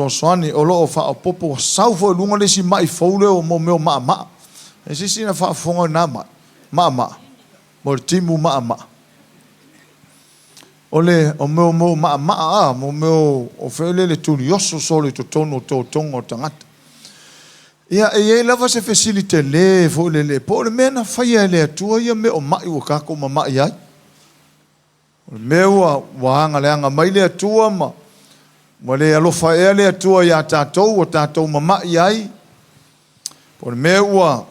soani o lo fa popo sau fo lunga le si mai fo le o mo me ma e si na fa fonga na ma mo timu ma ole o mo ma mo o fele le tu yoso solo to tono to tongo tangata ia e lava se facilite le fo le po le mena fa ia le tu ia me o mai o ka ko ma ia me wa nga le nga mai le tu ma le alofa e le tu ia tatou o tatou ma ia por me wa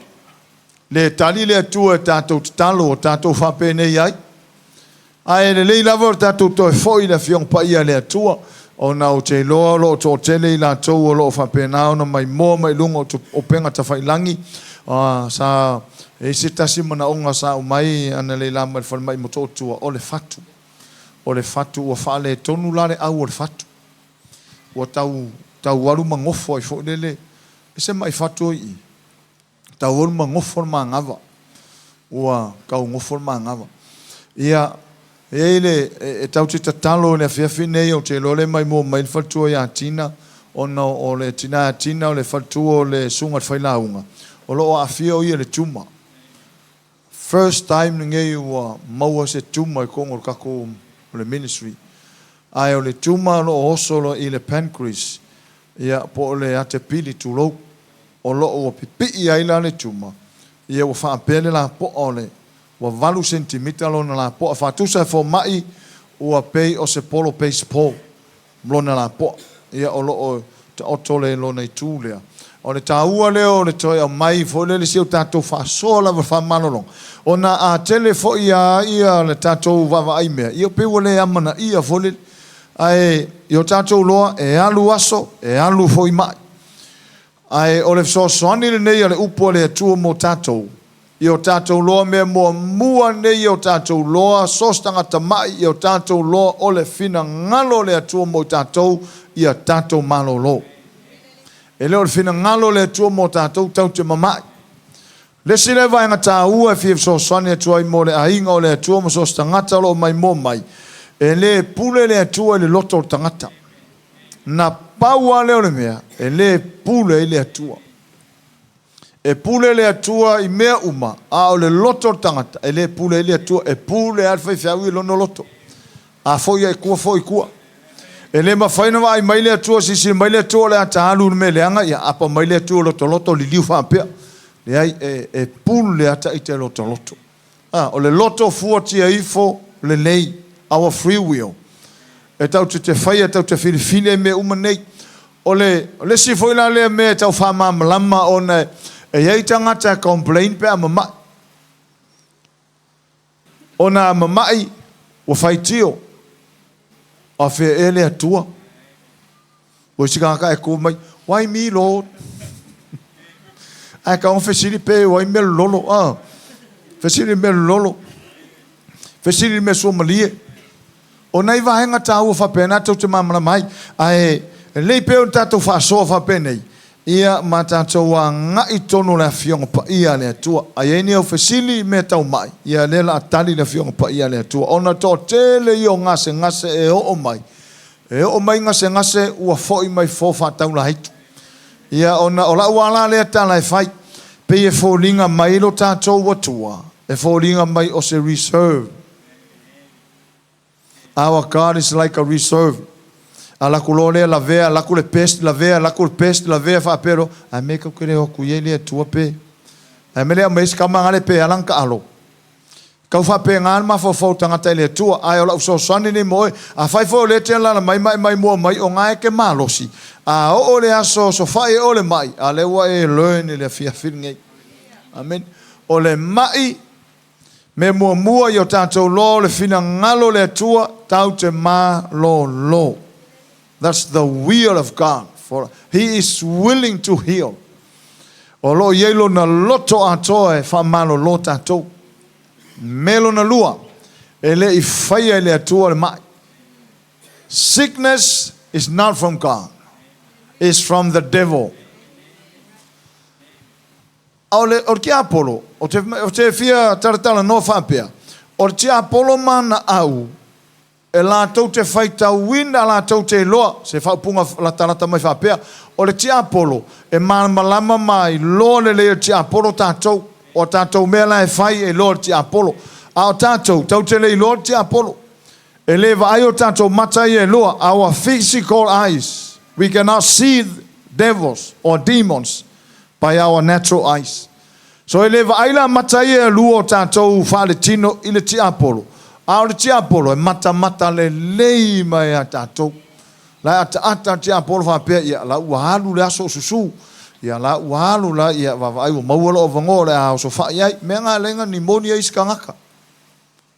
le tali le tu tatou talo tatou fa pene ia ai le lava tatou to foi le fiong pa ia le tu o na o te lo to tele la to o lo fa pena no mai lungo o penga ta fai langi sa e se tasi mana onga sa o mai ana le la mai mai moto tu o le fatu o fa le tonu la le au o le fatu o tau waru mangofo i fo le se mai fatu i tau waru mangofo mangava o ka ngofo mangava ia ele e tau te tatalo le fiafi nei o te lole mai mai fatu ia tina ona o le tina o le fatu o le sunga failaunga o lo afio ia le tuma first time ngai o maua se tuma ko ngol kako le ministry ai o le tuma lo osolo i le pancreas ia po le ate pili tu lo o lo o pipi ia ila le tuma ia o fa pele la po ole wa valu sentimita lo na la po fa tu sa fo mai o pei o se polo pei spo lo na la po ia o lo o te otole lo nei tulea o le taua leo le toi mai fo le siu tatou fa sola fa manolo ona a tele fo ia le tatou va ai me ia pe le amana ia fo le ai io tatou loa e alu aso e alu fo i mai ai o le so ani le nei le upo le tu mo tatou io tatou loa me mo mua nei io tatou loa sostanga tamai io tatou loa o le fina ngalo le tu mo tatou ia tatou malolo e leo le fina ngalo le tu mo tatou tau te mamai le sile vai ngata ua fi so sone tu ai mo le ainga o le tu mo so stangata lo mai mo mai e le pule le tu le loto tangata na paua le o mea e le pule le tu e pule le tu i mea uma a o le loto tangata e le pule le tu e pule alfa fi awi lo no loto a foi e kua e le mafaina vai mai le tu si mai le tu le atalu me le anga ia apa mai le tu loto li liu fa pe le ai e pule ata i te loto o le loto fuati ai fo le nei our free will e tau te fai tau te filifile me uma nei o le si foi la le me tau fa lama ona e ai tangata complain pe mama ona mamai o fai tio a fe ele atua o siga ka e ko mai why me lord a ka on fesili pe why me lolo fesili me lolo fesili me so malie o nei va henga tau fa pena tu te mamala mai ai le pe o tatu fa so fa penei ia mata toa nga i tonu la fiong pa ia le tua ai ni o fesili me tau mai ia le la tali la fiong pa ia le tua ona to tele io ngase e o mai ngase ua foi mai fo fa tau la hitu ia ona ola wala le tala e fai pe e fo linga mai lo tato wa tua e fo linga mai o se reserve. Our God is like a reserve. Ala kulole la vea, la kule pest la vea, la kule pest la vea fa pero a me ka kule o kuyele tua pe. A me le mais ka mangale pe alanka alo. Ka fa pe ngal ma fo tanga tele tua ai ola so sani ni mo a fai fo le te la mai mo mai o ngai ke malosi. A o le aso so fai o le mai. A le wa e learn le fia filnge. Amen. O le mai me mua yo tatou lo le fina ngalo le tua tau te ma lo. That's the will of God. For He is willing to heal. O lo yelo na loto atoe fa malo lo tatou. Melo na lua. Ele I faya ele atua le mai. Sickness is not from God. It's from the devil. O te Apollo, o te fia taratala no whapea. O te Apollo mana au, e la tau te whaita wina la tau te loa, se whaupunga la tarata mai whapea, o le tia polo, e malama mai, loa le leo tia polo tātou, o tātou mea la e whai e loa tia polo, a o tātou, tau te lei loa tia polo, e lewa ai o tātou matai e loa, our physical eyes, we cannot see devils or demons by our natural eyes. So e lewa ai la matai e lua o tātou whale tino i le tia polo, a o le tia polo e mata le lei mai a tātou. La ata tia polo whapea ia la uahalu le aso susu. Ia la uahalu la ia wawai o maualo o vango le a oso whai ai. Mea ngā lenga pneumonia iska ngaka.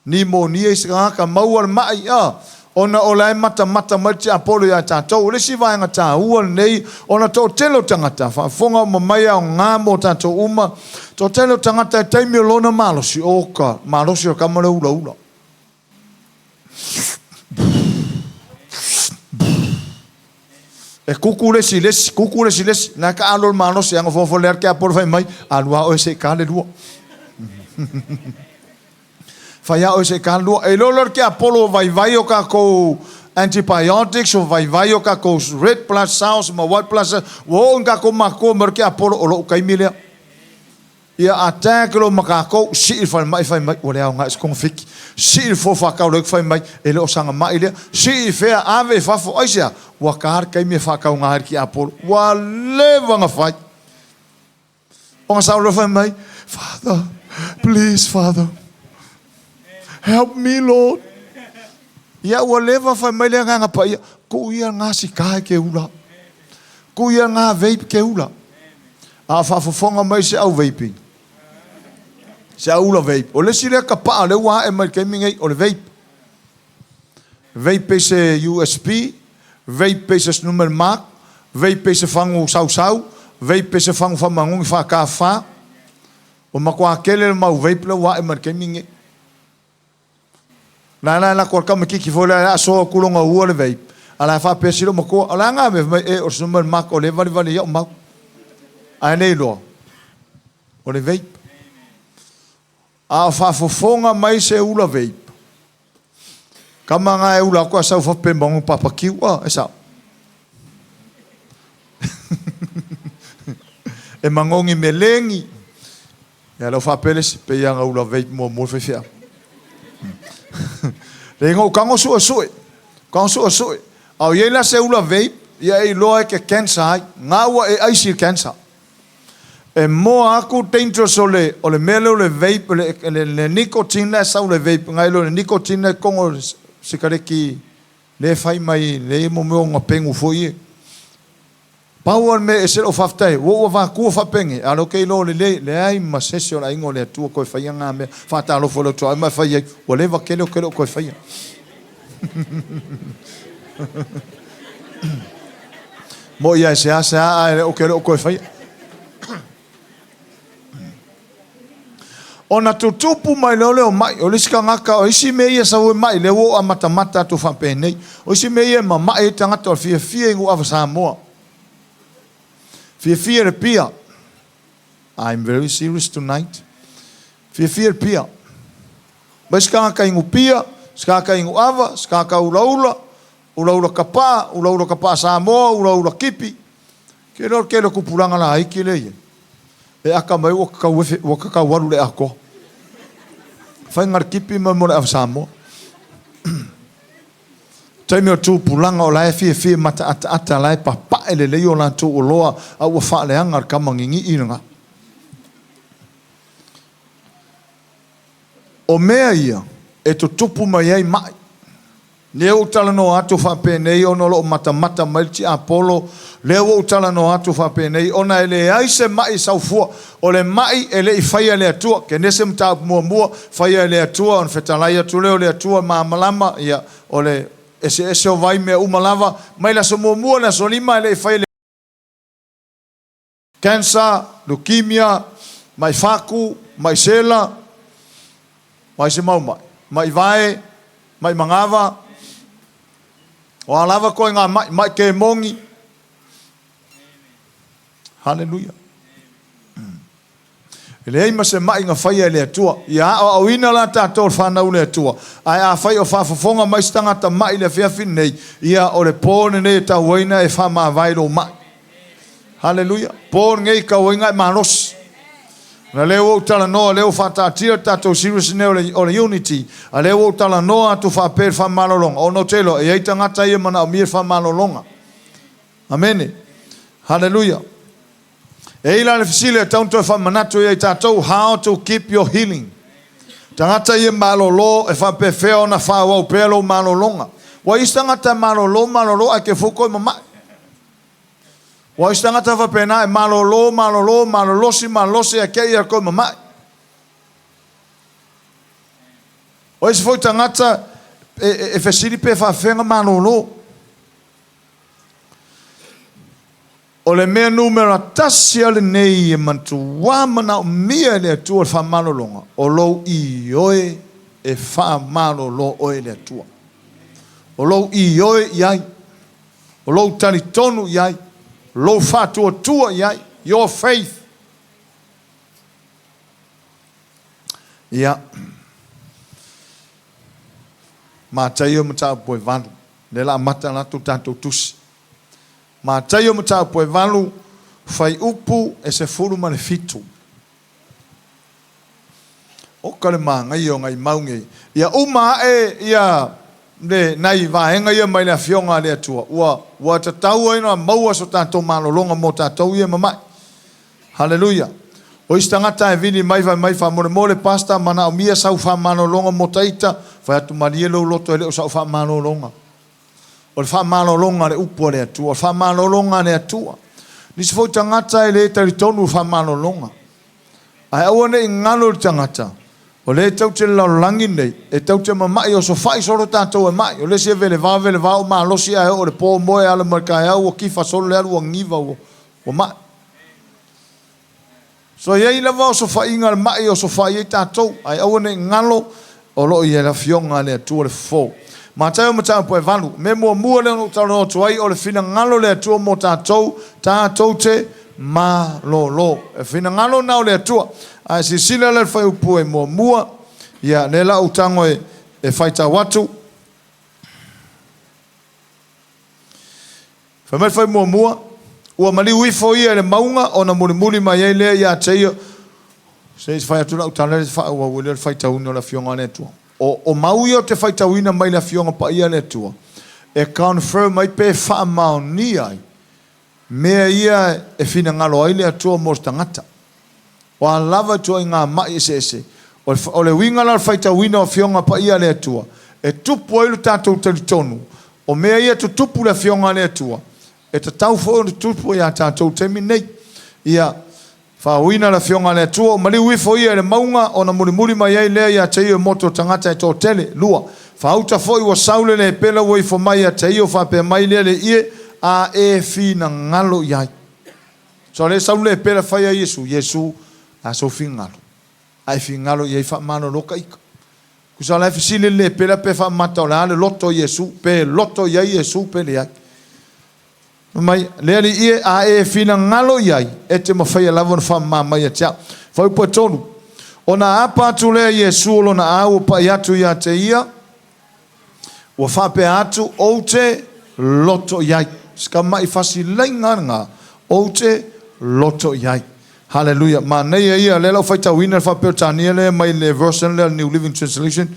Pneumonia iska ngaka maual mai a. Ona o lai mata mai tia polo ia tātou. O le si vaenga tā ua nei. Ona tō telo tangata. Whafonga o mamaya o ngā mo tātou uma. Tō telo tangata e taimi o lona malosi oka. Malosi o kamare ula. E kuku lesi, na ka alor manos yang fofo ler ke apor fai mai, alua o se ka le lua. Faya o se ka lua, e lolor ke apolo vai o ka ko antibiotics o vai o ka ko red blood cells, ma white blood cells, wo nga ko mako mer ke apolo o lo kai mile. Ia attack lo makako si fai mai o le nga skong fik si fo fa ka lo fai mai ele o sanga mai le si fe ave fa fo aisia wa kar kai me fa ka nga ki apol wa le nga fai on sa lo fai mai Father, please Father, help me Lord. Ia wa le fai mai le nga pa ia ko ia nga si kai ke ula ko ia nga vape ke ula a fa fo fonga mai se au vaping. Se aula vape. O le sire ka pa le wa e mai keming o le vape. Vape se USB, vape se number mark, vape se fangu sau, vape se fangu fa mangungi fa ka fa. O makwa kele mau vape le wa e mai keming. La ko ka miki fo la so kulonga u le vape. Ala fa pesilo mako ala nga me e o number mark o le vali ya mau. Ai nei lo. O le vape. A whafofonga mai se ula vape. Kama ngā e ula koa sau whape mongu papakiu. E sao. E mangongi me lengi. E alo whapeles pe ia ngā ula vape mua mwhewhewhea. Le ngō kango sua sue. Kango sua sue. Au iela se ula vape. Ia e loa ke cancer hai. Ngā ua e aisi cancer. E mo aku dangerous o le mele o le vape, le nicotine le sau le vape, ngai lo le nicotine kongo sikareki le fai mai, le mo meo ngā pengu fo ie. Pauan me e se o whaftai, wo wa kua whapenge, alo kei lo le ai ma sese o la ingo le atua koe whaia ngā mea, whatalo fo le tua, ai mai whaia, o lewa kele o koe whaia. Mo ia se a o kele o koe whaia. Ona tutupu mai leo mai, o lisika ngaka, o isi me ia sawe mai, leo a mata tu whape nei. O isi me ia ma mai tangata o fia ingu awa Samoa. Fia re pia. I'm very serious tonight. Fia pia. Ba sika ngaka ingu pia, sika ngaka ingu awa, sika ngaka ula kapa Samoa, ula kipi. Kelo kupuranga la haiki leie. E aka mai waka ka waru le ako. Fai ngar kipi ma mole av Samoa. Taimi o tū pulanga o lai fia mata ata lai papa ele leo la tū o loa a ua wha le angar kamangingi inanga. O mea ia e to tupu mai ai mai. Leo utala no atu whape nei ono lo mata mailti Apollo. Leo utala no atu whape nei ona ele aise mai saufua. O le mai ele I whaia le atua. Ke nese mta mua whaia le atua. On whetalai atu leo le atua maamalama. Ia o le ese o vai mea umalava. Mai la so mua na so lima ele whaia le cancer, leukemia, mai whaku, mai sela, mai se mau mai vai, mai mangava. O alava koe ngā mai ke mongi. Hallelujah. Le ai ma se mai nga fai le atua. Ia o ina la tātou whanau le atua. Ai a fai o whafafonga mai stangata mai le whiawhi nei. Ia o le pōne nei ta waina e whama vairo mai. Hallelujah. Pōne ngei ka wainga e manos. Na leo o tala noa, leo whatatira tātou serious ne o le unity. A leo o tala noa tu whapere whamalolonga. O no telo, e eita ngata ia mana o mir whamalolonga. Amen. Hallelujah. E ila le fisile taunto e whamanato ia i tātou, how to keep your healing. Tangata ia malolo e whape feo na whawau pelo malolonga. Wa istangata malolo a ke fuko i mamai. Wa istangata whapena e malolosi a kei a koe mamai. O isi foi tangata e fesiri pe whawhenga malolo. O le mea numera tasi ale nei e mantu wamana o mea le atua le whamalolonga. O lou I oe e whamalolo oe le atua. O lou I oe iai. O lou tani tonu iai. Lo fatua tua iai, your faith. Ia. Ma taio mata poe valu. Le la mata na tu tātou tusi. Ma taio mata poe valu, fai upu e se furu ma le fitu. O kale maa ngai o ngai maunge. Ia uma ia le nai vahenga ia mai le fionga le atua. Ua tatau ina maua so tātou malolonga mo tātou ia mamai. Hallelujah. O istangata e vini mai wha mole pasta mana o mia sau wha malolonga mo taita. Whai atu marielo loto ele o sau wha malolonga. O le wha malolonga le upua le atua. O le wha malolonga le atua. Nisi fo tangata e le taritonu wha malolonga. Ai awane I ngalo le tangata. O le tau te laulangi nei, e tau te mamai o so fai soro tātou e mai. O le se vele vā o maa losi ae o le pō moe ala markai au o kifa soro le alu o ngiva o mai. So iei lava o so fai inga le mai o so fai e tātou. Ai awane ngalo o lo I e la fionga le atua le fō. Ma tai o matau po e valu. Me mua le no tau no tuai o le fina ngalo le atua mo tātou te malolo. E fina ngalo nao le atua. Ai si sila le fai upu e mua. Ia ne la utango e faita watu. Fai fai mua. Ua mali uifo ia le maunga o na muli mai ei lea ia teia. Se fai atu la utanga le fai ua wile le faita uni o la fionga le atua. O mau ia te faita uina mai la fionga pa ia le atua. E confirm mai pe faa mao ni ai. Mea ia e fina ngalo ai le atua mos tangata. O a lava tua I ngā mai ese. O le winga la faita wina o fionga pa ia le atua. E tupu ailu tātou taritonu. O mea ia tu tupu le fionga le atua. E ta tau fo o tupu ia tātou temi nei. Ia wha wina la fionga le atua. O mali wifo ia le maunga o na muri mai ei lea ia te io moto tangata e tō tele. Lua. Wha auta fo I wa saule le pela wai fo mai a te io wha pe mai lea le ie. A e fina ngalo iai. So le saule le pela whai a Yesu. A so fingalo. Ai fingalo ia fa mano loka ika. Kusa la fisile le pela pe fa mata la le loto Yesu pe loto ia Yesu pe le ai. Mai le ali ia a e fina ngalo ia e te mafai la von fa mama ia tia. Foi po tonu. Ona apa tu le Yesu lo na au pa yatu ia te ia. Wa fa pe atu o te loto ia. Ska mai fasile nganga o te loto ia. Hallelujah. Ma nei ia le lau faita wina fa pertania le mai le verse le New Living Translation.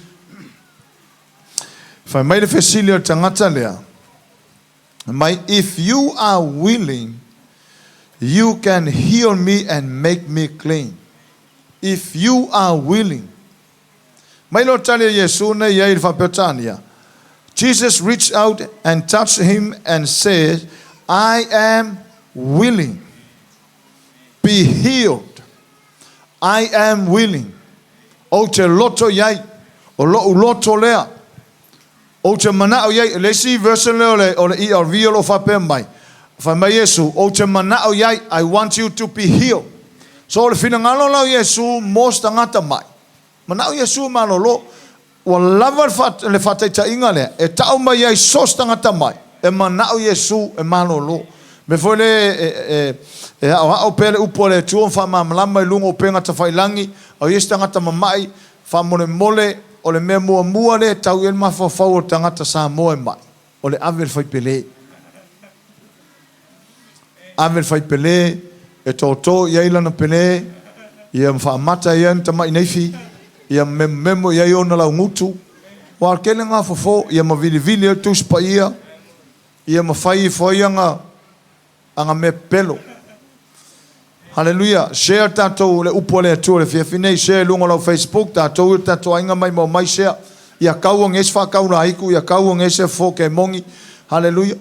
Fa mai le fesilia tangata lea. Mai if you are willing, you can heal me and make me clean. If you are willing. Mai lo tali Yesu nei ia fa pertania. Jesus reached out and touched him and said, I am willing. Be healed. I am willing. O te loto iai. O loto lea. O te manao iai. Lesi verse leo o le ERV o lo whape mai. Whai mai Yesu. O te manao iai. I want you to be healed. So le fina ngalo lau Yesu mos tangata mai. Manao Yesu malolo. Wa lava le whateita inga lea. E tau mai iai sos tangata mai. E manao Yesu e malolo. Me fole o pele upole tu fa mamlama lungo penga ta failangi o yestanga ta mamai fa mole o le memo mua le tau el ma fa o tangata Samoa mai o le avel fai pele e toto ia ila na pele ia fa mata ia ta mai neifi ia memo ia ona la ngutu wa kele nga fo ia ma vili tu spaia ia ma fai foianga anga me pelo. Hallelujah. Share tato le upole tu le fiafine share lungo la Facebook tato inga mai share ia kau ngesfa kau na iku ia kau ngese fo ke mongi. Hallelujah.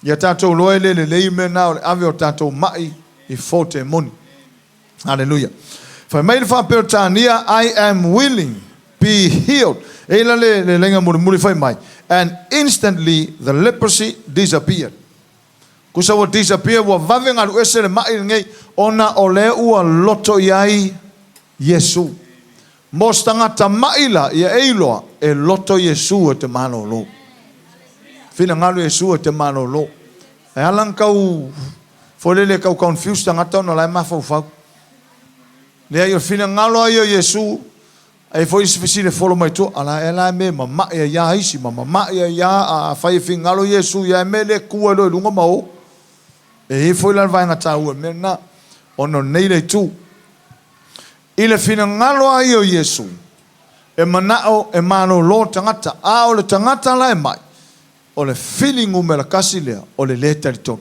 Ia tato loele le me na avio tato mai I fote moni. Hallelujah. For mail fa pertania I am willing be healed. Ela le lenga muri fai mai and instantly the leprosy disappeared. Kusa wa disappear wa vavenga lu esele mai ngai ona ole ua loto yai Yesu. Mostanga tamaila ia eiloa e loto Yesu te mano lo. Fina ngalu Yesu te mano lo. E alang kau folele kau confused tanga tona lai mafau fau. Le ai fina ngalo ai Yesu ai foi sufisile follow mai to ala ela me mama ya isi mama ya fai fingalo Yesu ya mele ku lo lunga mau. E foi lá vai na tau mena ono nei le tu ile fina ngalo ai o Yesu e manao e mano lo tangata a o le tangata lai mai o le feeling o mela kasilea o le leta li ton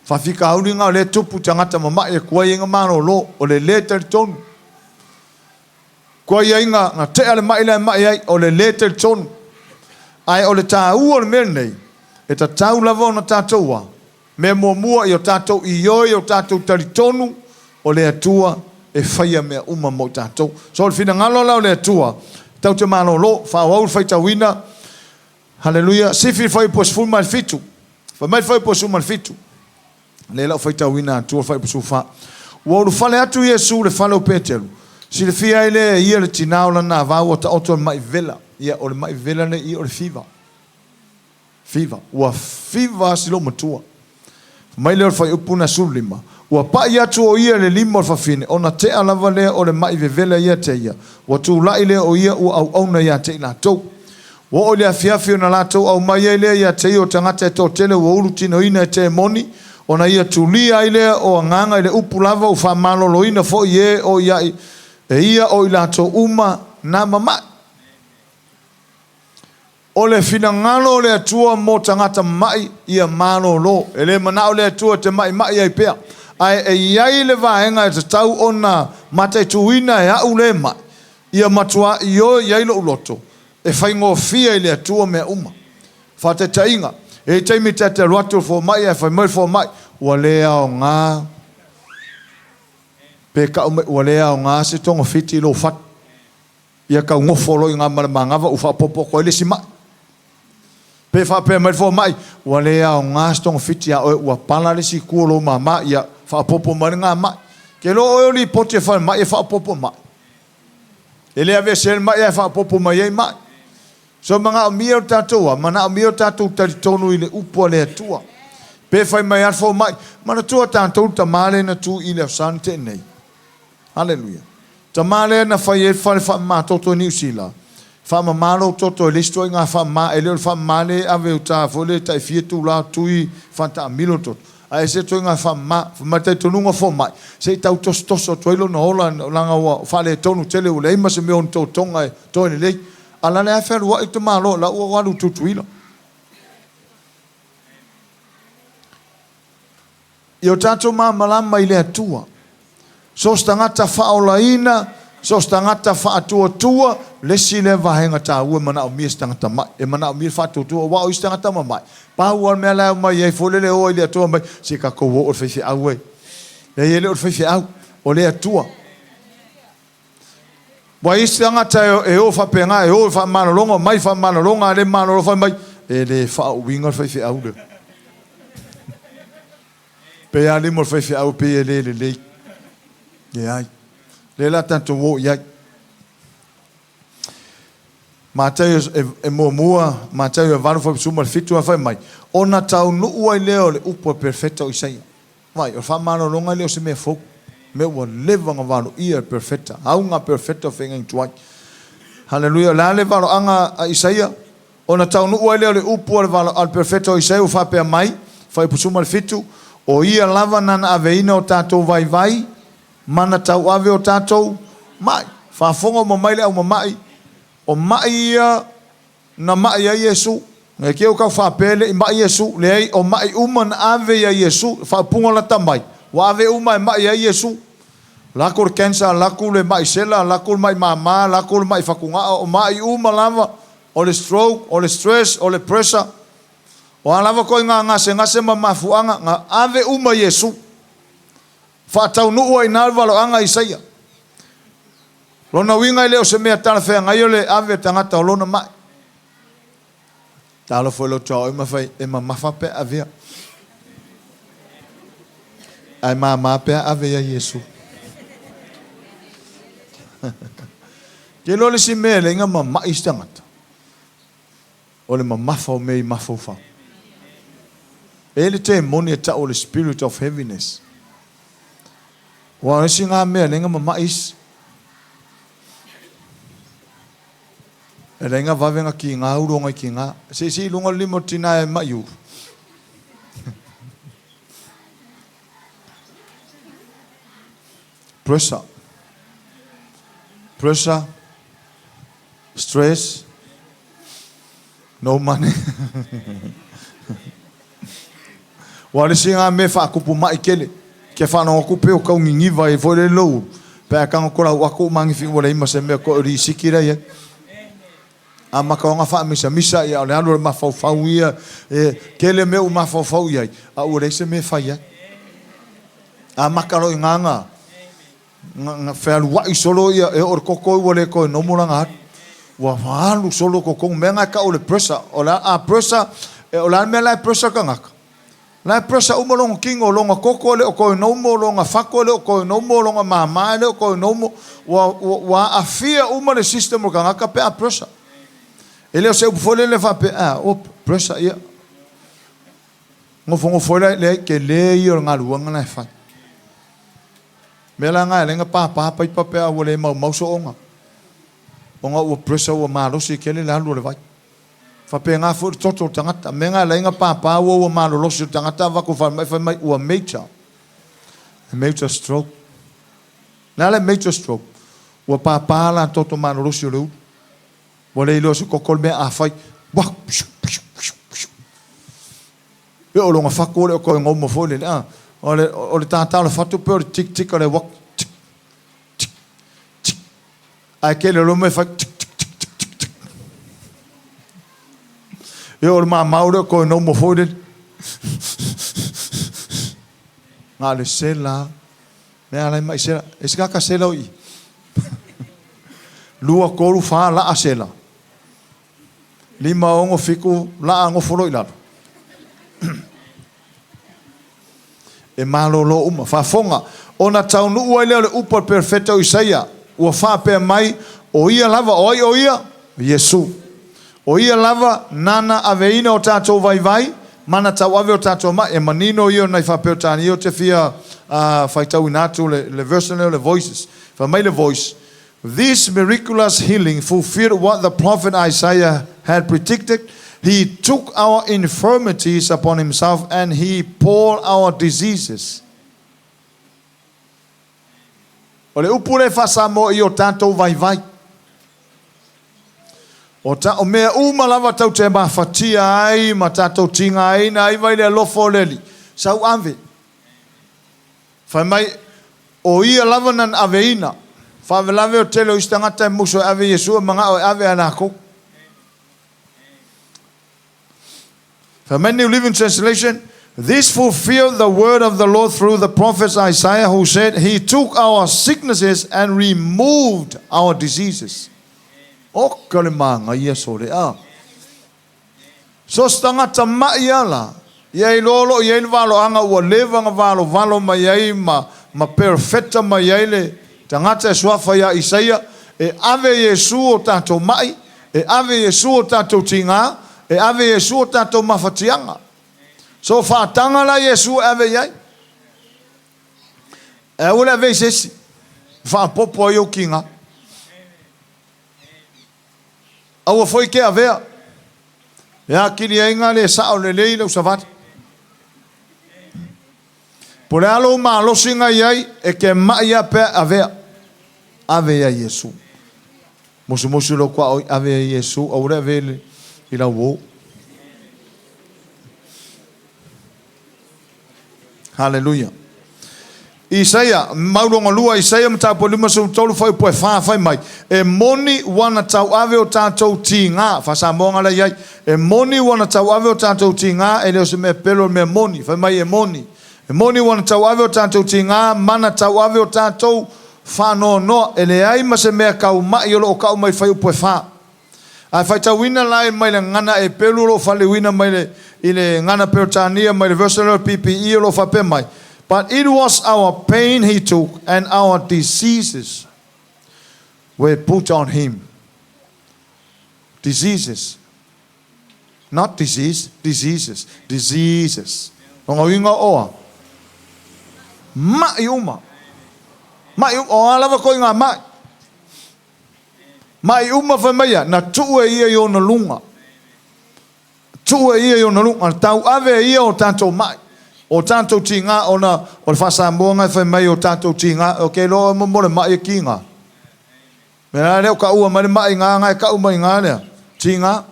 fa fika aulinga o le tupu tangata mama e kuai inga mano lo o le leta li ton kuai inga na te ale mai ai o le leta li ton ai o le tau o le mernei e ta tau lava na tatoa me mua I tatou I o tatou taritonu o le atua e faia mea uma mo tatou. So le fina ngalo lau le atua tau te mano lo fa wau fai tawina. Hallelujah. Sifi fai pos full mal fitu. Fa mai fai pos mal fitu. Le lau fai tawina atua fai pos fa. Wau fale atu Yesu le fale o Petelu. Si le fia ile ia le tinao la na va o ta auto mai vela. Ia o le mai vela le I o le fiva. Fiva. Wa fiva silo matua. Mai leo fai upuna sublima. Ua pai atu o ia le lima o fafine. Ona te alava lea o le mai vevela ia te ia. Wa tu lai lea o ia ua au auna ia te ina tau. Wa o lea fiafi o na la tau au mai lea ia te ia o tangata e tau tele wa uru tino ina e te moni. Ona ia tu lia lea o nganga ile upu lava o fa malolo ina fo ie o ia e ia o ila tau uma na mamai. O le fina ngalo le atua mo tangata mai ia mano lo. Ele manao le atua te mai ai pea. Ai e iai le vaenga e te tau ona mate tuina e au le mai. Ia matua io iai lo uloto. E whaingo fia I le atua mea uma. Whate tainga. E teimi te te ruatu fo mai e whaimoi fo mai. Ua lea o ngā. Pe ka ume ua lea o ngā se tonga fiti lo fat. Ia ka ngofolo I ngā maramangava ufa popo koe le si mai. Pe fa pe mai fo mai wa le a nga stong fiti a wa pala le si kuolo mama ia fa popo mai nga mai ke lo o li pote fa mai fa popo mai ele ave sel mai fa popo mai mai so manga mio tatua mana mio tatu tonu ile upo le tua pe fa mai ar fo mai mana tua tanto tamale na tu ile sante nei hallelujah tamale na fa ma toto ni usila fa mamalo toto listo inga fa ma ele fa male ave uta fole tai fietu la tui fanta milo tot ai se to inga fa ma te tonunga fo mai se tau tostoso toilo no ola langa wa fa le tonu tele u le ima se me on to tonga to ni le ala le afer wa itu malo la u wa lu tutuilo io tato ma malama ile atua so stangata fa olaina so stangata fa atua le sile vahenga ta ua mana o mi stangata mai e mana o mi fa tua wa o stangata mai pa ua me la mai e fole le o ile atua mai se ka ko o fe au e ele o fe au o le atua wa stangata e o fa penga e o fa mana longa mai fa mana longa le mana fa mai e le fa winga fe au le pe ali mo fe au pe le ya le la tanto wo ya Matau e mua matau e valu fa suma fitu fa mai. Ona tau nu ai leo le upo perfecto o Isaia. Vai, o fa mano longa leo se me fo. Me o leva nga valu ia perfecta. Au nga perfecto fenga tuai. Hallelujah. La le valu anga a Isaia. Ona tau nu ai leo le upo le valu al perfecto o Isaia fa pe mai. Fa i suma fitu o ia lava nana aveina o tatou vai mana tau ave o tatou mai. Fa fonga mo mai le au mai. O mai ia na mai ia Yesu. Ngai keu ka fa pele i mai Yesu le o mai uman ave ia Yesu fa punga la tamai. Wa ave uma mai ia Yesu. La kur kensa la kur le mai sela la kur mai mama la kur mai fakunga o mai uma lava o le stroke o le stress o le pressure. O lava ko nga se mama fuanga nga ave uma Yesu. Fa tau nu o inalva lo anga Isaia. Lona winga leo se mea tala fea ngai ole ave tangata o lona mai. Tala foi lo tau e ma mafape avea. Ai ma pe avea Yesu. Ke lo le si mea le inga ma mai tangata. O le ma mafa o mei mafofa. Ele te moni e tau le spirit of heaviness. Wa le si ngā mea le inga ma mais. E renga vavenga ki ngā uronga ki ngā. Si lunga limo tina e maiu. Pressure. Stress. No money. Wale si ngā me whaakupu mai kele. Ke whanau akupe o kau ngingiva e fore lou. Pea kanga kola wako mangi fi wale ima se mea ko ri sikira ye. A makaonga wha misa ia o le alo le mawhauwhau ia kele meu mawhauwhau ia a ure se me whai a makaro i nganga whalu wai solo ia e or koko ua le koe nomuranga hatu wa whalu solo koko menga ka o le pressure o la a pressure o la me la pressure ka ngaka la pressure umalonga king o longa koko le o koe nomo longa whako le o koe nomo longa mamai le o koe nomo wa a fia umale system o ka ngaka pe a pressure. Ele o seu folha le fa pe pressure ia. Ngo folha le ke le ia nga luanga na fa. Mela nga lenga pa pai pe a wole mau so onga. Onga o pressure o malo si ke le la lu le vai. Fa pe nga fu toto tangata menga lenga pa o malo lo si tangata va ko fa mai o major stroke. Na le major stroke. O pa la toto malo lo si le wale ilo si kokol me a fai wak pe o longa whako o koe ngomo fōle o le tātau le whatu pe o le tik o le wak ai ke le lome fai e o le maa maure o koe ngomo fōle ngā le sela mea lai mai sela e si kaka sela o i lua koru wha la a sela lima ongo fiku la ango folo ilalo. E malolo uma fa fonga ona tau nu ua leo le upa perfecto o Isaia ua fa pe mai o ia lava o ia Yesu o ia lava nana aveina o tatou vai mana tau ave o tatou mai e manino ia nai fa pe o tani o te fia faitau inatu le verse le voices fa mai le voice. This miraculous healing fulfilled what the prophet Isaiah had predicted. He took our infirmities upon himself and he bore our diseases. Ole upure fa Samoa i o tatou vai. O mea lava tau te mawhatia ai, ma tatou tinga ai, na ai vai le lofo leli. Sau ave. Whai mai, o ia lava nan aveina. Whavelave o tele o istangata e muso ave Yesua mga o ave anako. For many New Living Translation, this fulfilled the word of the Lord through the prophet Isaiah who said, He took our sicknesses and removed our diseases. O kalimanga Yesore a. So stangata maiala. Yai lolo, yai valo anga ua levanga valo mai ma perfecta mai le. Tangata e suafa ia Isaia e ave Yesu o tatou mai E ave Yesu o tātou tinga, e ave Yesu o tātou mawhatianga. So whaatanga la Yesu ave iai. E ule ave sesi. Whaapopo i o kinga. Aua foi ke avea. Ya kini ainga le sao le leile usavati. Por alo ma losinga iai e ke maia pe avea. Ave ia Yesu. Mosu lo kwa ave ia Yesu. Aure ave i la wo. Hallelujah. Isaia, mauronga lua, Isaia mta po lima so tolu fai po fai mai. E moni wana tau ave o tātou tinga, fa Samoa la iai. E moni wana tau ave o tātou tinga, e leo se me pelo me moni, fai mai e moni. E moni wana tau ave o tātou tinga, mana tau ave o tātou fa no, e le ai ma se mea kau mai o lo kau mai fai po fa. Ai fai tau wina lai mai le ngana e pelo lo fale wina mai le ile ngana pertania mai le versatile PPE lo fa pe mai. But it was our pain he took and our diseases were put on him. Diseases. Not disease, diseases. Diseases. Ngonga oa. Maiuma. Maiuma. O alava ko inga mai. Maiuma fa maya. Na tuwe ia yo na lunga. Tuwe ia yo na lunga. Tau ave ia o tanto mai. O tātou tinga ona o le whasamoa ngai whai mai o tātou tinga o ke loa mo le mai e kinga. Mea leo ka ua mai le mai ngā ngai ka umai ngā lea. Tinga.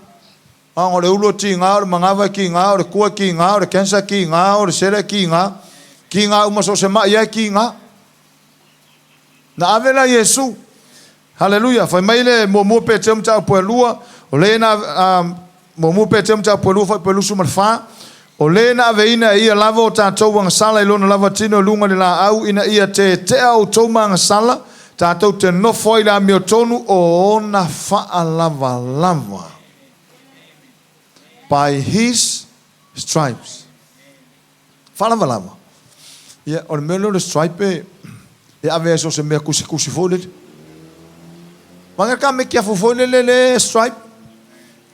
O le ulo tinga, o le mangawa kinga, o le kua kinga, o le kensa kinga, o le sere kinga. Kinga uma so se mai e kinga. Na avela Yesu. Hallelujah. Whai mai le mo pe te umta po lua. O le na mo pe te umta po lua whai po lusu marwha. O lena aveina ia lava o tātou wanga sala i lona lava tino lunga ni la au ina ia te au tau manga sala tātou te nofo i la mio tonu o ona faa lava. By his stripes. Faa lava. Ia, o le mele o le stripe e ave so se mea kusi fōlele. Manga ka me kia fōlele le stripe.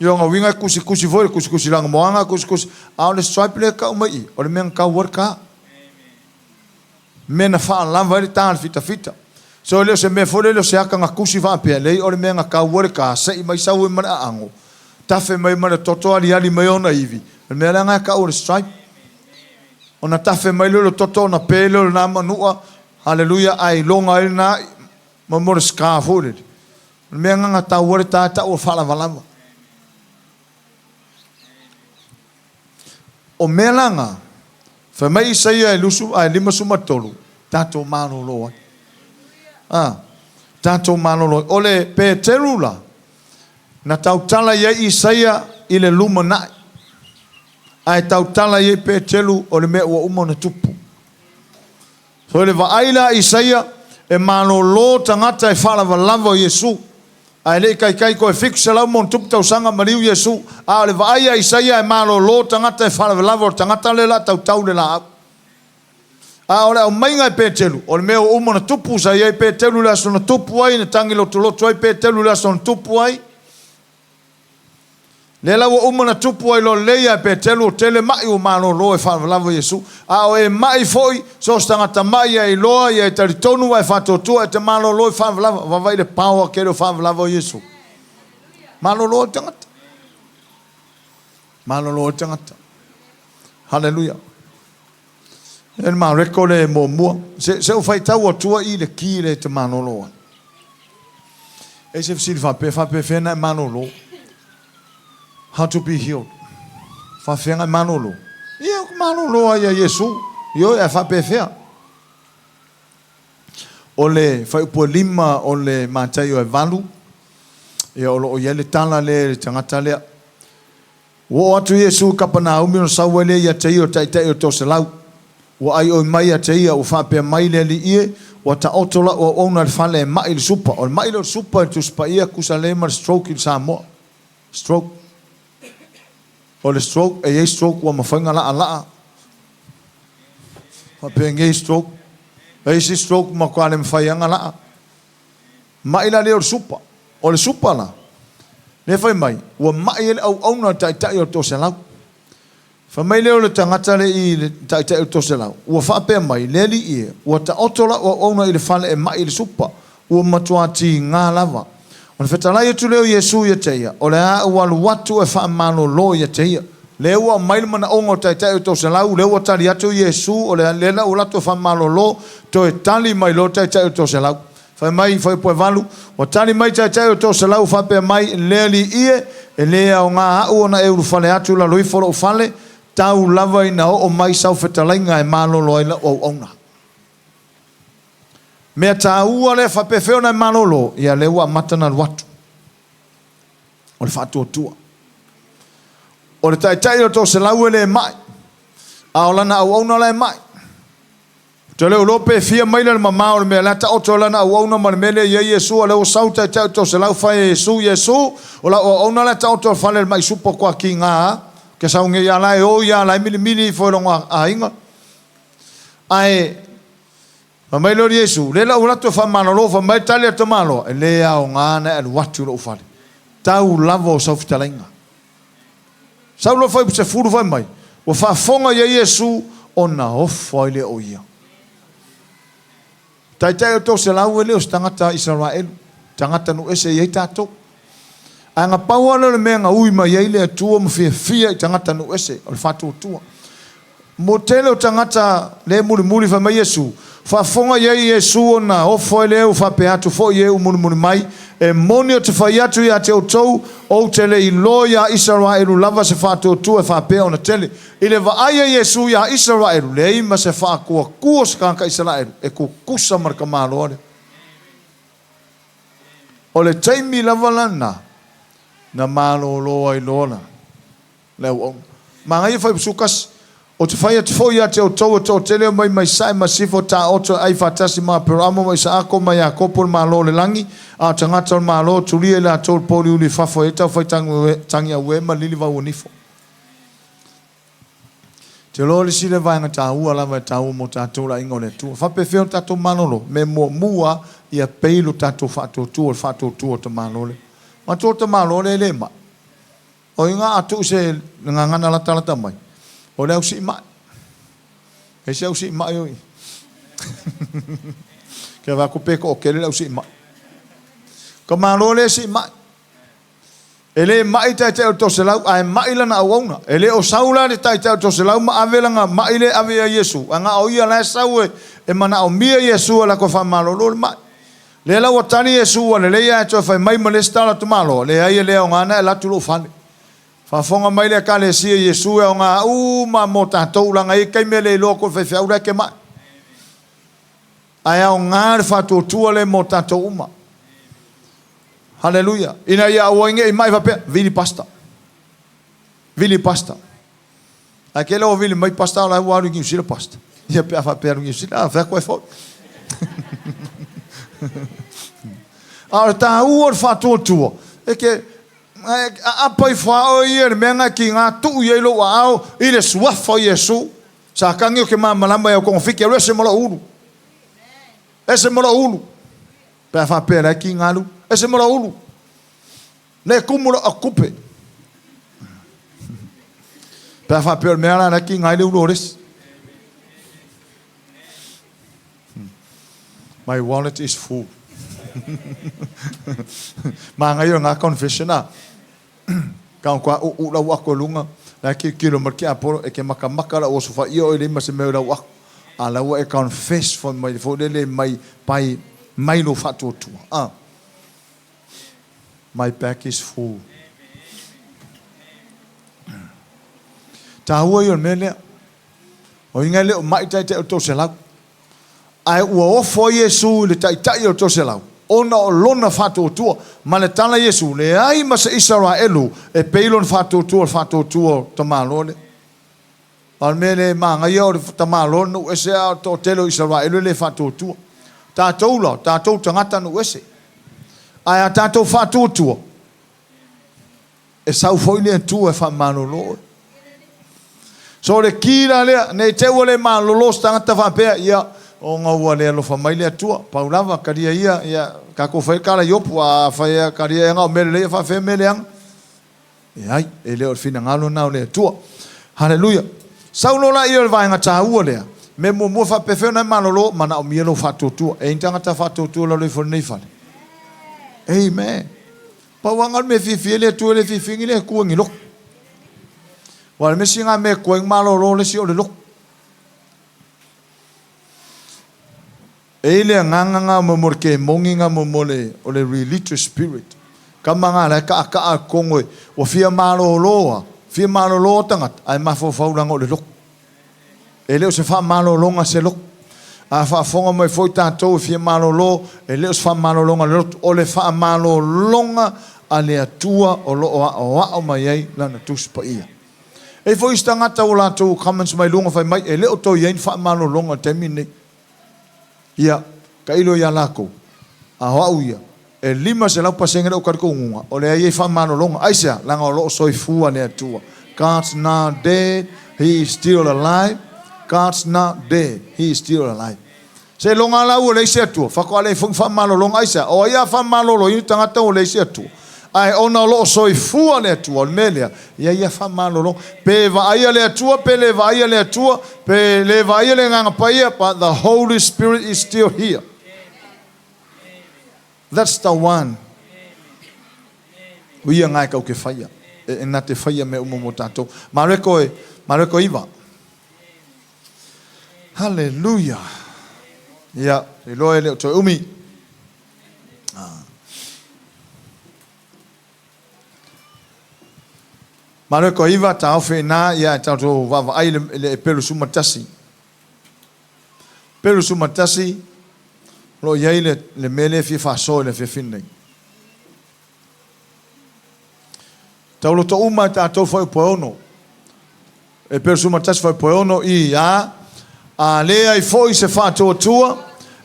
Yo nga winga kusi foi kusi lang moanga kusi au le stripe le ka umai o le men ka worka mena fa lava le tan fita so le se me fole le se aka nga kusi va pe le o le men ka worka se mai sa we mana ango tafe mai mana toto ali mai ona ivi le men nga ka o le stripe ona tafe mai le toto na pelo na manua hallelujah ai longa ina mo mo ska fole le men nga ta worta ta o fa lava o melanga fa mai Isaia e lusu ai lima suma tolu tato mano lo tato mano lo ole peterula na tau tala ye Isaia ile luma na ai tau tala ye petelu ole me o umo na tupu so le va aila Isaia e mano lo tangata e fala lava Yesu ai le kai ko e fixa la mon tup tau sanga mariu Yesu a le vai Isaia e malo lo tangata e fala lava tangata le la tau le la a ora o mai ngai petelu o le meu umo na tupu sa ye petelu la so na tupu ai na tangi lo tolo toi petelu la so na tupu ai le la o umo na tupu ai lo le ya petelu tele mai o malo lo e fala lava Yesu a o e mai foi so tangata mai ai lo ia tali tonu ai fato tu e te malo lo e fala lava va vai le power ke lo fala lava Yesu malo lo tangata hallelujah en ma recole mo se o fai tau tua i le ki le te malo lo e se fa pe fena malo lo how to be healed. Fa fenga manolo. Ia manolo ia Yesu. Yo e fa pe fea. Ole fa po lima ole matai o valu. E o yele tala le tangata le. Wo atu Yesu kapana umi no sawele ia tai o o toselau. Wo ai o mai tai o fa pe mai le li ie o ta otola o ona fale mai le supa. O mai le supa tu spa ia kusalema stroke in Samoa. Stroke. O le stroke, e stroke wa mawhainga la. Wa pe stroke. E si stroke ma kwa le mwhaianga la. Ma ila le o supa. O le supa la. Le fai mai, ua mai ele au na tai o tō se lau. Fa mai leo le tangata le I le tai o tō se lau. Ua whapea mai, le li ia, ua ta otola au na I le whale e mai le supa, ua matua ti ngā lava. O le whetalai atu leo Yesu ia teia, o le a ualu watu e wha mano lo ia teia. Le ua mai le mana ongo tai o tō se lau, le ua tali atu Yesu, o le lela ulatu e wha mano lo, to e tali mai lo tai o tō se lau. Fai mai, fai poe valu, o tali mai tai o tō se lau, whapea mai, le li ia, e lea o ngā au ona e uru whale atu la lui foro o whale, tau lava ina o mai sau whetalai ngā e malo lo ila o ona. Mea tā ua le whape whiona e malo lo, ia le ua matana watu. O le whatu o tua. O le tai o tō se lau ele e mai, a o lana au ona le mai. Te leo lope fia maila le mamao le mea lata oto lana au auna ma le mele ia Yesu, a leo sau tai o tō se lau whae Yesu, o la o auna lata oto whale le mai supo kwa ki ngā, ke sau nge ia lai o ia lai mili whoeronga a inga. Ai, ma mai lori Yesu, le la ulato wha manolo, wha mai tali ato malo, e lea o ngāna e watu lo ufale. Tau lavo sau fitalainga. Sau lo whai se furu whai mai, o wha fonga ia Yesu, o na ofo ile o ia. Tai o tō se lau e leo se tangata Israel, tangata no ese iei tātou. A ngā pauana le mea ngā ui mai ei lea tua ma fia I tangata no ese, o le whātua tua. Mo tele o tangata le muri wha mai Yesu, whafonga iei Yesu o na ofo e leo whape atu fo iei o muri mai, e moni o te whai atu ia te o tau, o tele I loia Israelu lava se whātua tua e whapea o na tele. I le waaia Yesu ia Israelu, le ima se whaakua kua se kanka Israelu, e ku kusa marka māloare. O le taimi lava lana, na malo loa I lona. Leo on. Ma ngai fai sukas, o te whai atu fo ia te o tau o tele mai sai masifo ta oto ai fatasi ma pero amo mai sa ako mai a kopol malo le langi, a tangata o malo tulia la tol poli uli fafo e tau whai tangi a wema lili wa unifo. Te lo le sile vai nga ta ua lava ta ua mo tātou la ingo le tua. Whape whio tātou manolo, me mua ia peilu tātou whātou tua ta manole. Ma tō ta manole le ma. O inga atu se ngangana la talata mai. O le au si mai. E se au si mai oi. Ke wako peko o kere au si mai. Ka manole si mai. Ele mai tai o tō se lau, ai mai lana au auna. Ele o saula ni tai o tō se lau, ma ave langa mai le ave a Yesu. Anga o ia lai sau e mana o mia Yesu la ko wha malo lo mai. Le lau o tani Yesu le le ia to whai mai malestala tu malo. Le ai le o ngana e latu lo whane. Whafonga mai le ka le sia Yesu e o ngā ma mo tātou langa I kai me le loko whai whiaura ke mai. Ai au ngā re whātua tua le mo tātou uma. Hallelujah. Ina ia oinge I mai vape vili pasta. Vili pasta. Aquele o vili mai pasta lá o aru sila pasta. Ia pe fa peru sila, fa ko fo. Ora ta o fa tuo. E que a pai fa o ia menga ki nga tu ia lo ao ile suafo Yesu. Sa kangi ke mama lamba eu confike ro se mola ulu. Ese mola ulu. Pe fa pera ki ngalu. Ese mora ulu. Ne kumura a kupe. Pea wha peo mea la ki ngai le ulores. My wallet is full. Ma ngai o ngā confession a. Kau kua ula wako lunga. La ki kilo marki aporo e ke makamaka la osu wha iyo ele ima se mea wako. A la wa e confess for mai lele mai pai mai lo whatu tua. My back is full. Tahua yon mele. O inga le o mai tai o tō se lau. Ai ua ofo Yesu le tai o tō se lau. Ona o lona whātou tua. Ma le tala Yesu le ai ma se Israelu e peilon whātou tua ta malole. Al mele ma ngai o ta malole no ese a tō telo Israelu le whātou tua. Tātou la, tātou tangata no ese. Ai a tātou whātua tua. E sau foi le tua e wha manolo. So le kira lea, ne te ua le manolo stangata whapea, ia o ngā ua le alofa mai le atua. Paulava karia ia ka ko whai kara iopu a whai karia e ngā o mele le wha whai mele ang. E ai, e leo whina ngalo nao le atua. Hallelujah. Saulola ia le vaenga tā ua lea. Me mua whapewheo nei malolo, mana o mielo whatotua. E intangata whatotua la leifo nei whale. Amen. Pawangal me fifi le atua le fifingi le kuangi lok. Wale me singa me kuang malolo le si o le lok. E le nganga momor ke monginga momole o le religious spirit. Kamanga le ka a kongoe o fia maloloa. Fia malolo tangat ai mafofaulango le lok. E leo se wha malolonga se lok. A wha fonga mai foi tātou fia malolo. E leo se wha malolonga le lok. O le wha malolonga a le atua o lo o mai ei lana tuspa ia. E foi stangata o lātou comments mai lunga whai mai. E leo tau iein wha malolonga te mine. Ia, ka ilo ia lako. A hoa ia. E lima se lau pasengere o kariko ungunga. O le ai wha malolonga. Aisea, langa o lo soi fua le atua. God's not dead. He is still alive. God's not dead. He is still alive. Se longa lau o leise atua. Whako ale wha malolonga aisea. O ia wha malolo inu tangata o leise atua. Ai ona lo soi fua le atua. Melea. Ia wha malolonga. Pe vaia le atua. Pe le vaia le atua. Pe le vaia le nganga paia. But the Holy Spirit is still here. That's the one. Uia ngai kau ke whaia. E nga te whaia me umomo tātou. Mareko iwa. Hallelujah. Ia, e loe leo toi umi. Mareko iwa ta ofe nā, ia e tātou wawa ai le pelu sumatasi. Pelu sumatasi, lo iai le mele fi whaso le fi finnei. Taulo to uma tātou whai poeono. E pelu sumatasi whai poeono i a lea i foi se whātua tua,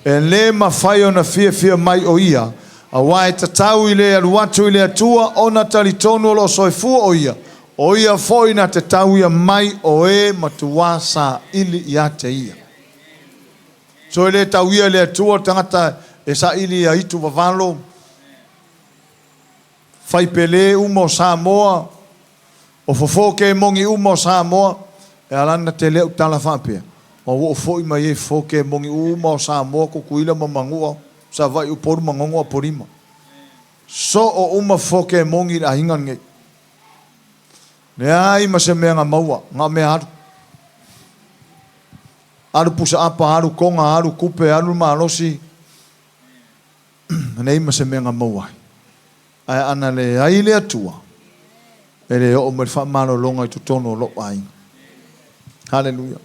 e le ma whai ona fia mai o ia. A wae tatau i le aluatu i le atua, ona tali tonu lo soifua o ia. O ia foi na te tau ia mai o e matua sa ili ia te ia. So le tau ia le atua tangata e sa ili ia itu wawalo. Whai pele umo Samoa, o fofoke mongi umo Samoa, e alana te leo tala whapea. O foi mai e foke mongi umo Samoa ko kuila mamangua, sa vai uporu mangongua porima. So o uma foke mongi a hingan ngei. Ne ai ma se mea ngā maua, ngā mea haru. Haru pusa apa, haru konga, haru kupe, haru maalosi. Ne ai ma se mea ngā maua. Ai ana le ai le atua. E le o me wha malolonga i tutono lo ai. Hallelujah.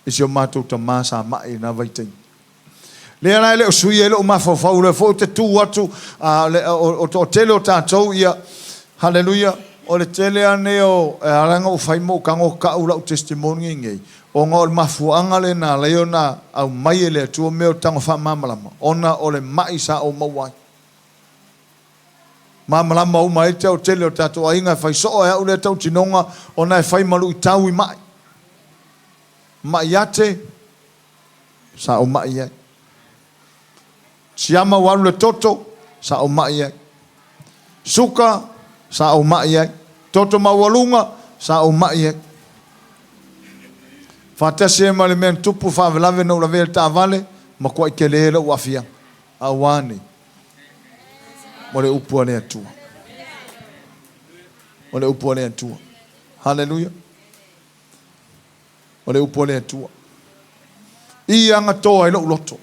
Isi o mātou ta māsa mai na vaitei. Le ana le o sui e le o mawhawhau le fo te tū atu o tele o tātou ia. Hallelujah. O le tele ane o aranga o whaimo kango ka ula o testimoni ngei. O ngā o le mafuanga le nā leo nā au mai e le atua meo tango wha mamalama. Ona o le mai sa o mawai. Mamalama o mai te o tele o tātou a inga whai so e au le tau tinonga o nai whai malu i tau i mai. Mai ate sa o mai e. Siama walu le toto sa o mai e. Suka sa o mai e. Toto mawalunga sa o mai e. Fatase ma le men tupu whavelave no la vele ta vale ma kwa i kelele o afia. Awane. Mo le upua le atua. O le upua le atua. Hallelujah. O le upua le atua. I anga toa i lo loto.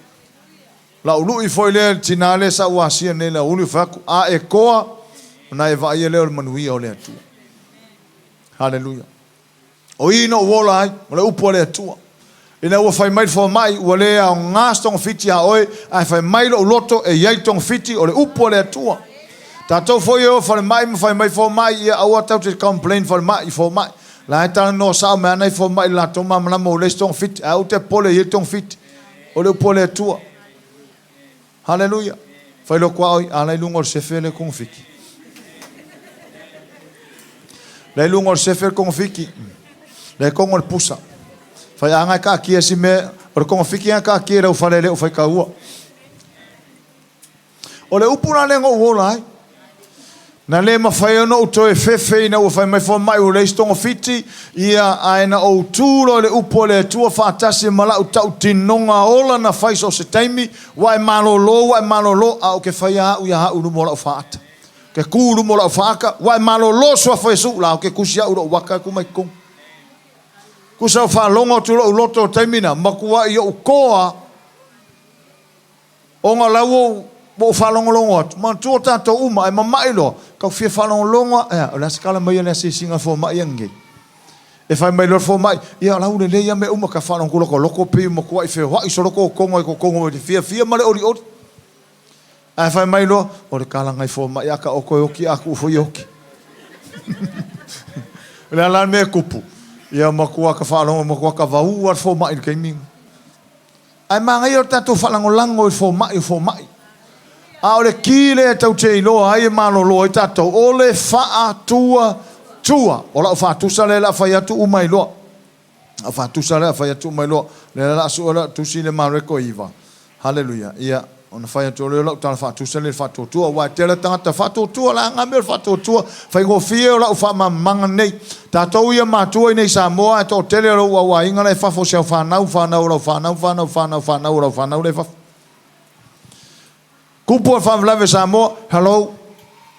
La ulu i foi le tinale sa uasia ne la ulu faku. A e koa na e vai leo le manuia o le atua. Hallelujah. O ino wola ai, o le upua le atua. Ina ua fai mai fo mai, ua le a ngās tong fiti a oe, ai fai mai lo loto e iai tong fiti o le upua le atua. Tātou foi eo fai mai, ma fai mai fo mai, ia aua tau te complain fai mai, fo mai. La e tana no sao mea nei fo mai, la tong mamana mo le tong fiti, au te pole iai tong fiti, o le upua le atua. Hallelujah. Fai lo kwa oi, a lai lungo se fe le kong fiki. Lai lungo se fe kong fiki. Le kongo le pusa. Fai anga ka kia si me O le konga whiki a ka kia rau whare le o whai kaua. O le upuna le ngō uola ai. Na le ma whai ono uto e whewhe na ua whai mai whamai o le istonga fiti. Ia aena o tūro le upo le tua whaatasi mala u tau tinonga ola na whai so se taimi. Wai malolo a o ke whai a u ia hau rumola o whaata. Ke kū rumola o whaaka. Wai malolo sua whai su la o ke kusia uro waka kumai kong. Kusa o whalonga tūro u loto o taimina. Makua i o koa. O ngā lau o mo whalongolongo atu. Man tō tātou uma e mamailo. Kau whia whalongolongo. O la skala mai ane si singa fō mai ange. E whai mai lor fō mai. Ia lau le leia me uma ka whalongoloko loko pe mo kua i whea i so loko o kongo i ko kongo i te whia male ori ori. E whai mai lo. O le kalangai fō mai aka o koe oki aku ufo i oki. Le alan mea kupu. Ia makua ka whalongo makua ka vau ar fō mai kei mingo. Ai mangai o tātou whalangolango i fō mai. A o le kile e tau te iloa ai e malolo i tātou. O le wha tua. O la o wha tusa le la whai atu umai loa. A wha tusa le la whai atu umai loa. Le la asu la tusi le mareko iwa. Hallelujah. Ia, ona whai atu le la utana wha tusa le wha tua. Wai tele tangata wha tua la ngamir wha tua. Whai ngō fia o la o wha mamanga nei. Tātou ia mātua i nei Samoa. E tō tele ro ua inga le whafo siau whanau le whafo. Kupu al whamlawe Samoa, hello,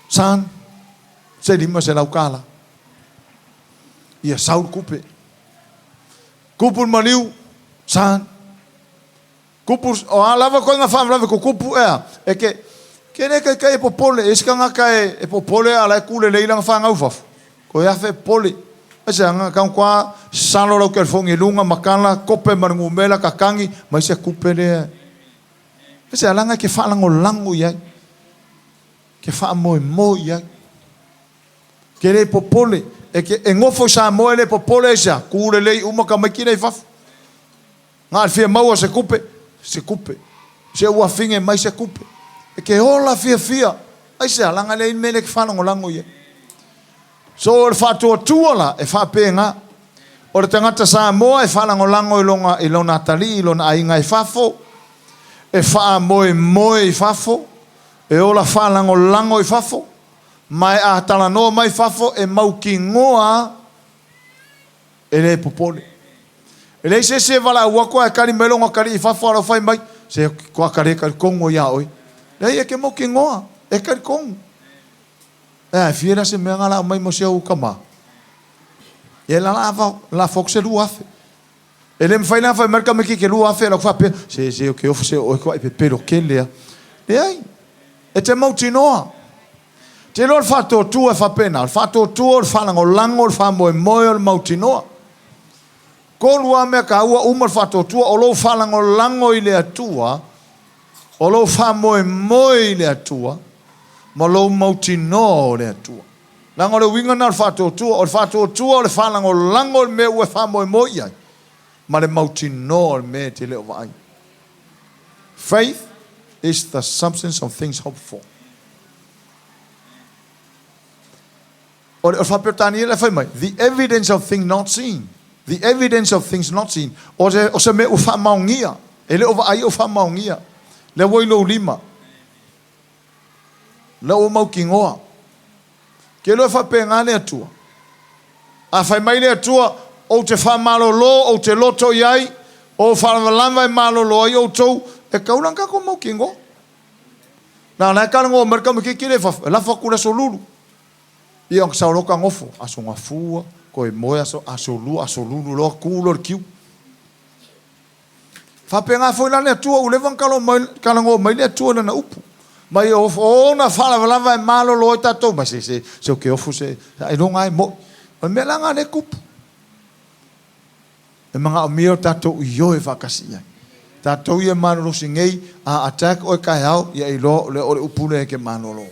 san, se lima se laukala. Ia saur kupe. Kupu maniu, san. Kupu, o alava koe ngā whamlawe ko kupu ea. E ke ne kai e popole, e sika ngā kai e popole ala e kule leilanga whangau fafu. Ko e awhe pole. E se anga kau kwa salo lau ke fongi lunga makana, kope marangu mela kakangi, mai se kupe lea. Ese alanga ke whalango lango iai. Ke wha moe iai. Ke le popole. E ngofo sa moe le popole esa. Kure lei umaka mai kina i fafu. Ngā fia maua se kupe. Se kupe. Se ua finge mai se kupe. E ke hola fia. Ese alanga le mele ke whalango lango iai. So o le whatua tuala e whapenga. O le tangata sa moa e whalango lango i lona atali, i lona ainga i fafo. E wha moe i fafo, e ola whalango lango i fafo, mai a talanoa mai fafo, e mau ki ngoa, e le popole. E le se wala uakoa e kari melonga kari i fafo alo whai mai, se kua kare kari kongo ia oi. Le e ke mau ki ngoa, e kari kongo. E whiera se mea ngala mai mo se au kama. E la fokse lu afe. Ele me fai na fai marca me que lua fe la fa pe se o que o se o ko pe lo que le ai e te mautinoa te lo fatto tu e fa pena fatto tu fa lango fa mo o mautinoa ko lua me ka ua fatto tu o lo fa lango ile atua o lo fa mo ile atua ma lo mautinoa ile atua lango le winga na fatto tu o le fa lango me o fa mo ia Mare mauti no me te leo vai. Faith is the substance of things hoped for. O whapetani ele whai mai. The evidence of things not seen. The evidence of things not seen. O se me uwha maungia. E leo vai uwha maungia. Le woi lo lima. Le o mau kingoa. Ke leo whapengane atua. A whai mai le atua. O te wha malolo, o te loto iai, o whalalama e malolo ai o tau, e kauranga ko mau kingo. Nā nai karango o merka me kikire, la whakura so lulu. Ia ang sauroka ngofo, aso ngā fua, ko e moe aso lulu, loa kūlor kiu. Whapenga foi lane atua, ulevan karango mai le atua na upu. Mai o na whalalama e malolo ai tatou, mai se o ke ofu se, e ronga e mo. O me langa ne kupu. E mga omio tātou io e whakasi ai. Tātou ia manolo singei a attack o e kai hao ia i lo le ore upune e ke manolo.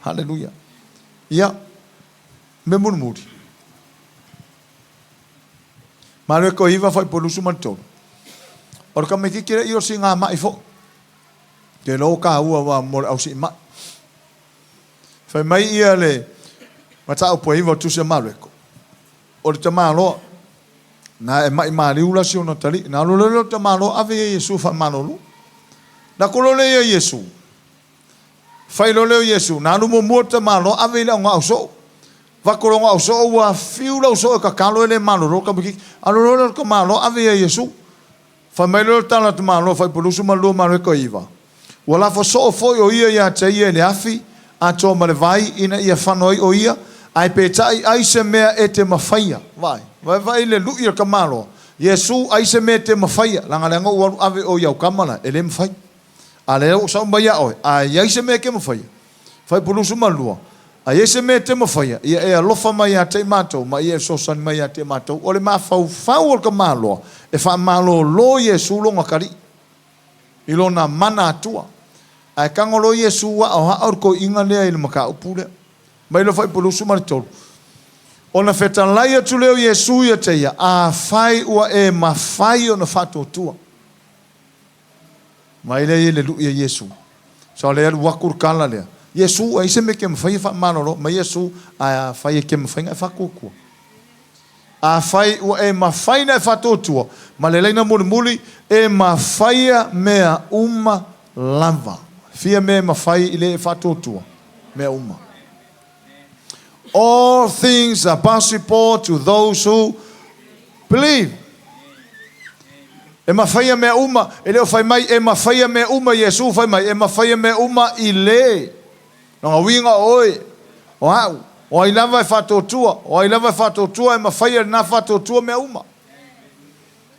Hallelujah. Ia, me murmuri. Manu e ko iwa whai polusu mantoro. Ora ka me kikire i o si ngā mai fo. Ke lo ka ua wa mole au si mai. Whai mai ia le matau po iwa tu se maru e ko. Ora te malo Na mai mariula si ona tali. Na lo te malo ave Yesu fa malolo. Na kolole Yesu. Fai lo leo Yesu. Na lu mo te malo ave le nga so. Va ko nga so wa fiu lo so ka kalo le malolo ka biki. Alo lo ko malo ave Yesu. Fa mai lo tala te malo fa pulusu malo malo ko iva. Wala fo so fo o ia ya te ia le afi a to ma le vai ina ia fanoi o ia. Ai pe tai ai se mea e te mawhaia. Vai le luia ka malo. Yesu ai se mea te mawhaia. Langa lenga uaru ave o iau kamala. E le mawhai. A le o sau mai aoi. Ai se mea ke mawhaia. Fai pulusu malua. Ai se mea te mawhaia. Ia e alofa mai a te matou. Ma ia e sosan mai a te matou. O le maa fau o ka malo. E wha malo lo Yesu longa kari. Ilo na mana atua. Ai kangolo Yesu wa au haor ko inga lea ili maka upule. Mai lo fai pulusu maritolu. Ona fetalai atu leo Yesu ia te ia. A fai ua e mawhai ona fato tua. Mai le ia le lu ia Yesu. Sao lea wakur kala lea. Yesu ai se me ke mawhai fa manoro. Ma Yesu a fai e ke mawhai ngai whakukua. A fai ua e mawhai na fato tua. Ma le leina muli e mawhaia mea uma lava. Fia mea mawhai ile e fato tua. Mea uma. All things are possible to those who believe. E mawhaia mea uma. E leo whai mai e mawhaia mea uma Yesu whai mai. E mawhaia mea uma i le. Nanga winga oi. O hau. O ai lava e whatotua. O ai lava e whatotua e mawhaia na whatotua mea uma.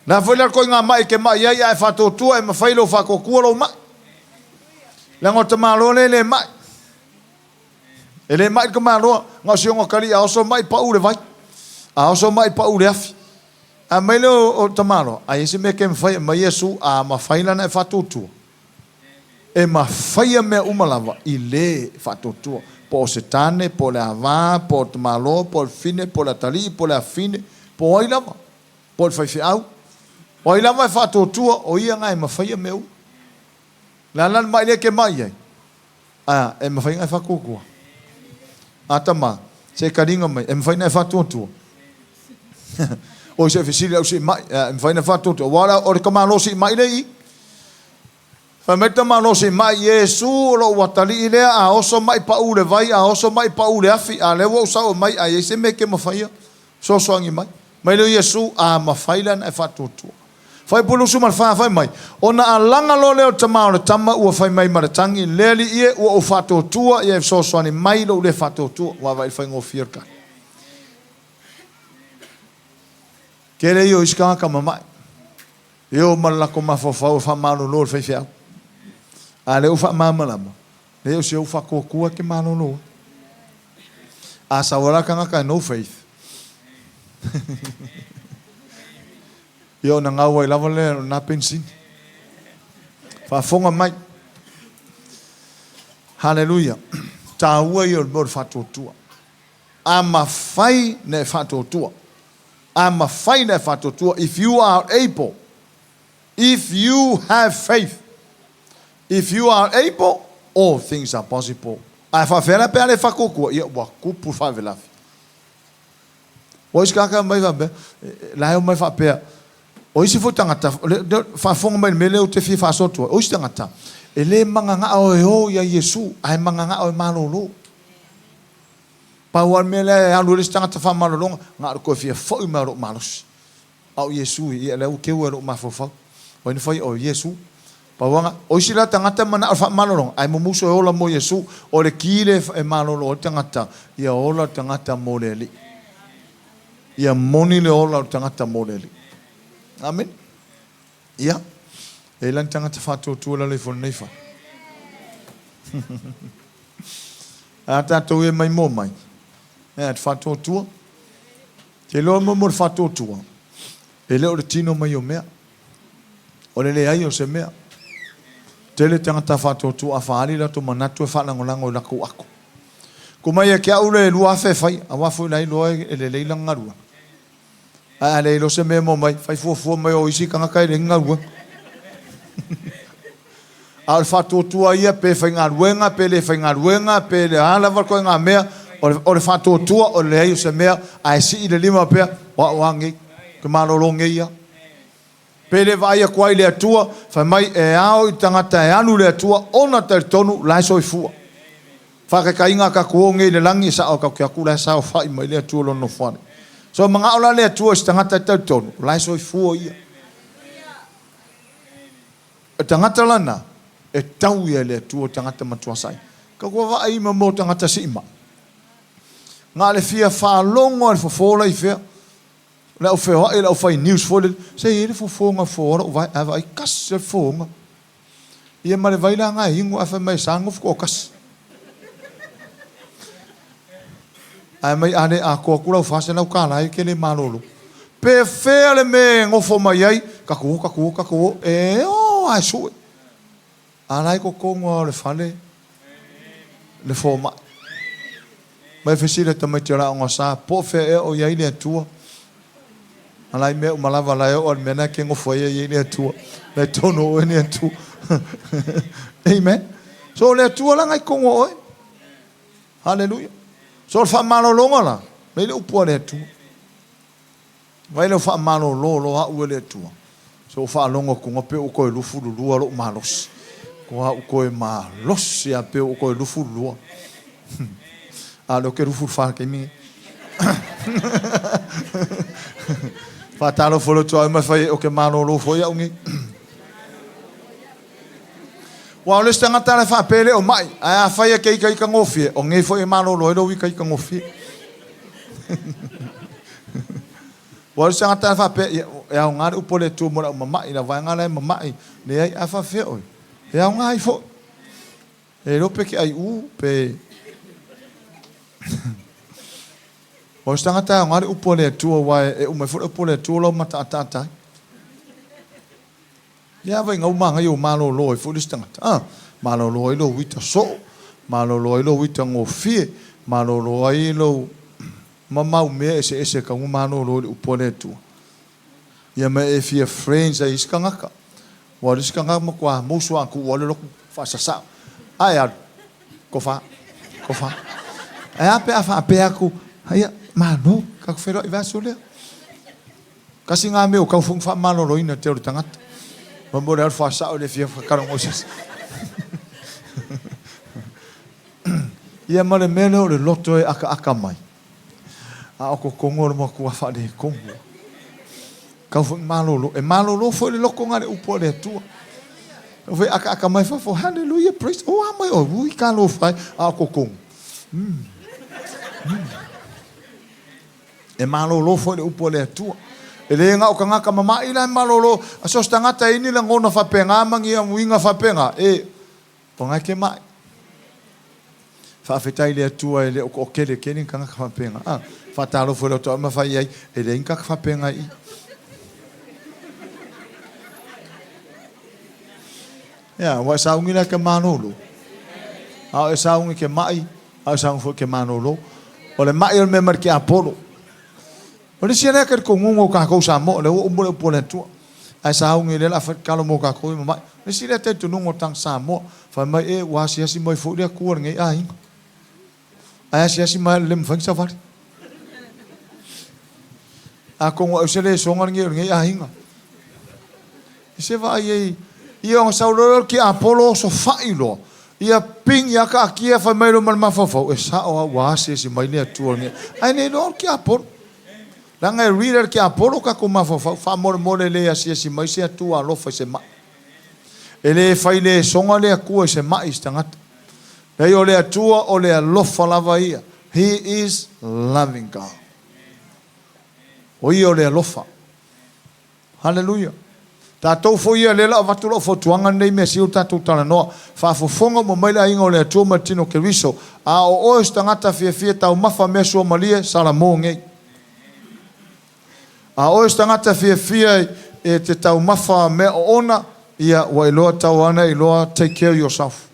Nā whaila koi ngā mai ke mai ai e whatotua e mawhaila o whakokua lo mai. Lango te malole le mai. E le mai ka maloa, ngā sionga kari a oso mai pa ure vai. A oso mai pa ure afi. A mai leo o te maloa, a ese me ke mwhai, ma Yesu a mawhaila na e whatotua. E mawhaia mea umalava i le whatotua. Po se tane, po le avā, po te maloa, po le fine, po le tali, po le afine, po oi lava. Po le whaifi au. Oi lava e whatotua, o ia ngā e mawhaia mea u. Lalan mai le ke mai ai. A e mawhaia ngai whakokua. Atama, se karinga mai, e mwhaina e whatotua. O se fesili au si mai, e mwhaina whatotua. Wala, o re kamalo si mai lei. Whameta malo si mai, Yesu, lo watali i lea, a oso mai pa ure vai, a oso mai pa ure afi, a lewa usao mai, a ese me ke mawhaia, so soangi mai. Mai leo Yesu, a mawhailan e whatotua. Whai pulusu mal whai mai. O na alanga lo leo tamao le tama ua whai mai maratangi. Leali ie ua o whatotua. Ia e sosoani mai lo le whatotua. Wa vai whai ngō whiarka. Kere i o iskanga ka mamai. I o malako mawhawhau whamano lo le whai whiau. A leo wha mamalama. Leo se o whakokua ke mano lo. A sawaraka ngaka no faith. Yo na ngau ai lava le na pensin. Fa fonga mai. Hallelujah. Ta ua yo bor fatotua. Ama fai ne fatotua. Ama fai ne fatotua. If you are able, if you have faith, if you are able, all things are possible. Ai fa fera pe ale fakokua. Ia wa kupu fa velafi. O iskaka mai va be. La eu mai fa pe. O isi fo tangata fa fonga mai mele o te fi fa sotua. O isi tangata. E le manganga o e ho ya Yesu. Ai manganga o e malolo. Pa wan mele alu le tangata fa malolo. Nga ko fi fo i malo malos. Au Yesu i le o ke o ma fo fa. O ni foi o Yesu. Pa wanga o isi la tangata mana fa malolo. Ai mo muso o la mo Yesu. O le kile e malolo o tangata. Ia o la tangata mo le li. Ia moni le o la tangata mo le li. Amen. Ia. E lan tangata whatotua la le fo nei fa. A tātou e mai mō mai. E at whatotua. Ke loa mo mor whatotua. E leo le tino mai o mea. O le ai o se mea. Te le tangata whatotua a whaari la to manatu e whanangolango i lako ako. Ko mai e kia ule e lua awhi whai. A wafu lai loa e le leilanga rua. A le lo se me mo mai fai fo mai o isi kanga kai le ngarua. Al whatotua ia pe whai ngaruenga pe le whai ngaruenga pe le ala ko ngā mea o le whatotua o le ai o se mea a si i le lima pea wa wangi ke malolonge ia. Pele vai a kwai le atua, fa mai e ao I tangata e anu le atua, ona te tonu lai soi fua. Whaka kainga ka kuonge le langi sa au ka kia kula sa o whai mai le atua lono whane. So mga ola le atua si tangata te tonu, lai soi fua ia. E tangata lana, e tau ia le atua tangata matua sai. Ka kua wa ai mo tangata si ima. Ngā le fia whaalongo le fofola I fea. Le au whea le au whai news fole. Se e le fofonga fora o vai ava I kas le fonga. Ia ma le vaila ngā hingo a whai mai sangof ko kas. Ai mai ane a kua kura u whase nau kālai ke le malolo. Pe whea le me ngofo mai ai. Kakuo. E o ai sue. Anai ko kongo le whale. Le fōma. Mai whesile tamai te rao ngā sā. Po whea e o iai le atua. Alai me o malawa lai o al mena ke ngofo iai le atua. Le tono o le atua. Amen. So le atua la ngai kongo oi. Hallelujah. So le wha malolonga la. Mai le upua le atua. Vai le wha malolo ha ue le atua. So wha alonga kunga pe o koe lufu lulua lo malos. Ko ha o koe malos ya pe o koe lufu lulua. Alo ke rufu fa ke mi. Fa talo folo to ai ma fai o ke malolo fo ya ungi. Wa le stanga tala fa pele o mai. A fai ke ka ngofie. O ngai fo e malolo lo wi ka ngofie. Wa le stanga tala fa pe ya ngare u pole tu mo mama ina va ngala mama le ai afa fe oi. Ya ngai fo. E lo pe ke ai u pe o stangata ngari upole tua wai e ume fo upole tua lo mata tata ya vai ngau manga yo malo lo fo stangata malo lo lo wita so malo lo wita ngofie malo lo mama u me ese ka malo lo upole tua ya me e fia friends ai skangaka wa skangaka mo kwa musu aku wa lo fa sa ai kofa ai ape aku ai mano ka fero I vasole kasi nga me o ka fung fa malo roina te o tangata mo mo al fa sa o le fia fa karongoses ia mare melo le loto e aka mai a o ko kongo mo ku fa de kongo ka fung malo lo fo le loko ngare upo le tua o ve aka mai fa fo hallelujah praise o amai o ui ka lo fa a ko kongo e malolo fo le upo le atua e le nga o kanga ka mama ila malolo aso stangata ini la ngona fa penga mangi a muinga fa penga e ponga ke mai fa fetai le atua e le o kele keni kanga ka fa penga fa talo fo le to ma fa ai e le inka ka fa penga I ya wa sa ungi la ke malolo a sa ungi ke mai a sa ungi ke malolo o le mai o me marki apolo o le sia ka ko ngongo ka ko Samoa le o mo po le tu ai sa ungi le la fa kalo mo ka ko mai le sia te tu ngongo tang Samoa fa mai e wa sia si mai fo le ku ngai ai sia si mai le mfang sa var a ko o se le so ngai ai se va ai ia o sa lo ki apolo so failo ia ping ia ka kia fa mai lo mal fo e sa o wa sia si mai le tu ngai ai ne lo ki apolo langa reader ki apolo ka ko mafo fa mole le asia si mai se tu a lo fa se ma ele fai le songa le ku se mai stangat le o le tua o le lo fa lava ia he is loving God o io le lo fa hallelujah ta to fo ia le la va tu lo fo tuanga nei me si uta tu tala no fa fo fonga mo mai la ingo le tua martino ke riso a o stangata fie ta o mafa me so malie sala mo ngai a o stangata fia e te tau mafa me ona ia wa iloa tau ana iloa take care of yourself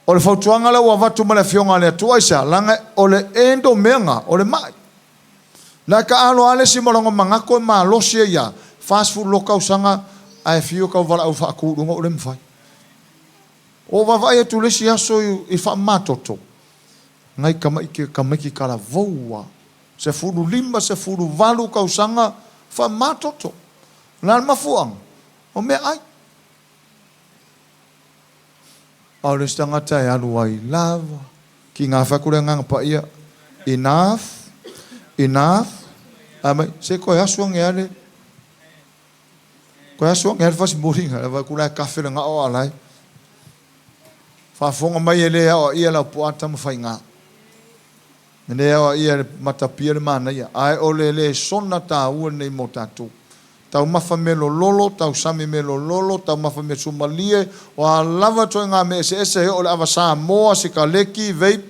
o le fautuanga la wa vatu mala fionga le tuaisa langa o le endo menga o le mai na ka alo ale si molongo mangako ma losia ia fast food loka usanga ai fio ka vala u fa ku ngo le mfai o va vai tu le sia so I fa matoto ngai kama ki kala voa se furu limba se furu valu ka usanga Fa matoto. Lan mafuang. O me ai. Au le stangata e alu ai lava. Ki ngā whakurenga pa ia. Enough. Amai, se koe asuang e ale. Koe asuang e ale whasi moringa. Le whakurenga kawhira ngā o alai. Whafonga mai e le au ia lau puata ma whai ngā. Nene au ia matapia le mana ia. Ai ole le sona tā ua nei mo tātou. Tau mafa melo lolo, tau sami melo lolo, tau mafa me sumalie, o a lava toi ngā me ese o le awa Samoa, si ka leki, vape,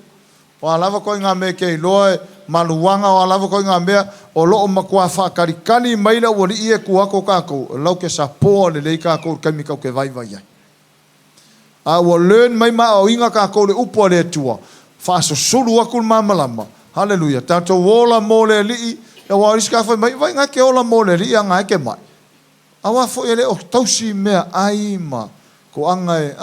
o a lava koi ngā me kei loe, maluanga, o a lava koi ngā mea, o loo makua whakarikani maila o li ie kuako kako, lau ke sa poa le lei kako, kemi kau ke vai vai ai. A ua learn mai maa o inga kako le upo le tua, whaaso suru aku le mamalama, hallelujah, tato wola mo le lii, e wa riska fa mai vai nga ke ola mole ri nga ke mai awa fo ele o tausi mea ai ma ko anga e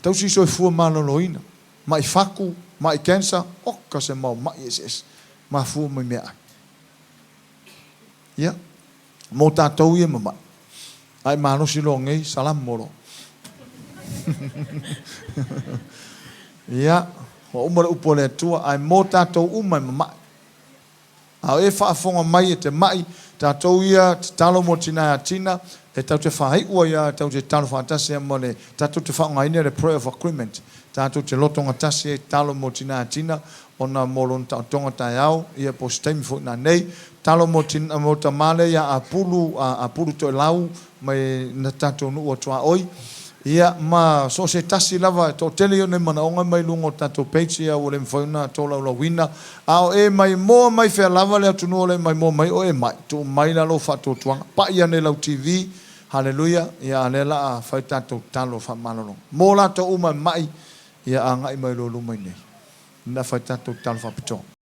tausi so fu maloloina mai faku mai kensa o ka se mau mai es ma fu mai mea ya mo ta tau ye mama ai ma no si lo ngai salam moro ya o umar upole tua ai mo ta tau umai mama a e whaafonga mai e te mai, tātou ia, te talo mo tina tina, e tau te whahai ua ia, tau te talo whaatasi mo le, tātou te whaongaine le prayer of agreement, tātou te lotonga tasi e talo mo tina tina, ona molon tonga tai au, ia po stemi fo na nei, talo mo tina mo ta male ia a pulu to lau, mai na tātou nu o tua oi, ia ma so se tasi lava to tele yo ne mana onga mai lungo tato page ia o le mfauna to la wina ao e mai mo mai fe lava le atu no le mai mo mai o e mai to mai la lo fa to tuanga pa ia ne lau TV hallelujah ia le la fa tato talo fa malolo mo la to uma mai ia anga i mai lo lu mai nei na fa tato talo fa pito